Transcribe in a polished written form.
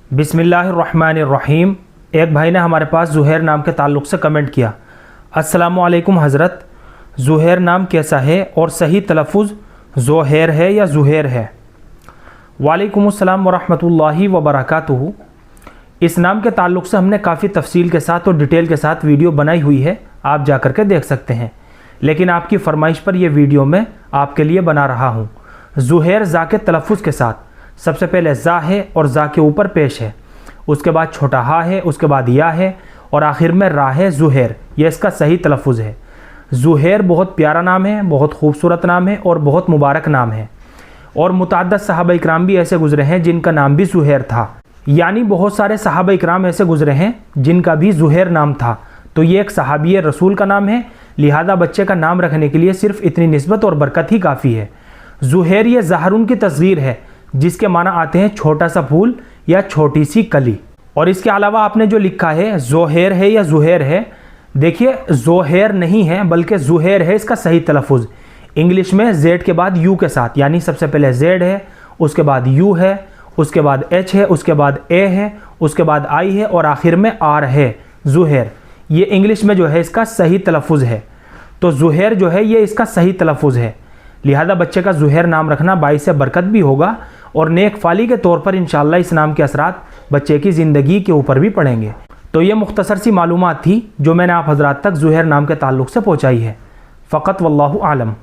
बिस्मिल्लाहिर्रहमानिर्रहीम। एक भाई ने हमारे पास ज़ुहैर नाम के ताल्लुक़ से कमेंट किया, अस्सलामु अलैकुम हज़रत, ज़ुहैर नाम कैसा है और सही तलफ़ुज़ ज़ोहैर है या ज़ुहैर है? वालेकुमुस्सलाम वरहमतुल्लाहि वबरकातुहू। इस नाम के ताल्लुक़ से हमने काफ़ी तफसील के साथ और डिटेल के साथ वीडियो बनाई हुई है, आप जा कर के देख सकते हैं, लेकिन आपकी फ़रमाइश पर यह वीडियो मैं आपके लिए बना रहा हूँ। ज़ुहैर ज़ा के तलफ़ुज़ के साथ सबसे पहले ज़ा है और ज़ा के ऊपर पेश है, उसके बाद छोटा हा है, उसके बाद या है और आखिर में रा है। ज़ुहैर ये इसका सही तलफ़ुज़ है। ज़ुहैर बहुत प्यारा नाम है, बहुत खूबसूरत नाम है और बहुत मुबारक नाम है। और मुतअद्दिद सहाबा इकराम भी ऐसे गुज़रे हैं जिनका नाम भी ज़ुहैर था, यानी बहुत सारे सहाबा इकराम ऐसे गुज़रे हैं जिनका भी ज़ुहैर नाम था। तो ये एक सहाबी रसूल का नाम है, लिहाजा बच्चे का नाम रखने के लिए सिर्फ इतनी निस्बत और बरकत ही काफ़ी है। ज़ुहैर ये ज़हरुन की तस्गीर है, जिसके माना आते हैं छोटा सा फूल या छोटी सी कली। और इसके अलावा आपने जो लिखा है ज़ोहैर है या ज़ुहैर है, देखिए ज़ोहैर नहीं है बल्कि ज़ुहैर है इसका सही तलफ़ुज़। इंग्लिश में जेड के बाद यू के साथ, यानी सबसे पहले जेड है, उसके बाद यू है, उसके बाद एच है, उसके बाद ए है, उसके बाद आई है और आखिर में आर है। ज़ुहैर ये इंग्लिश में जो है इसका सही तलफ़ुज़ है। तो ज़ुहैर जो है ये इसका सही तलफ़ुज़ है, लिहाजा बच्चे का ज़ुहैर नाम रखना बाइस बरकत भी होगा और नेक फाली के तौर पर इंशाअल्लाह इस नाम के असरात बच्चे की ज़िंदगी के ऊपर भी पड़ेंगे। तो ये मुख्तसर सी मालूमात थी जो मैंने आप हज़रात तक ज़ुहैर नाम के ताल्लुक़ से पहुँचाई है। फ़क़त वल्लाहु आलम।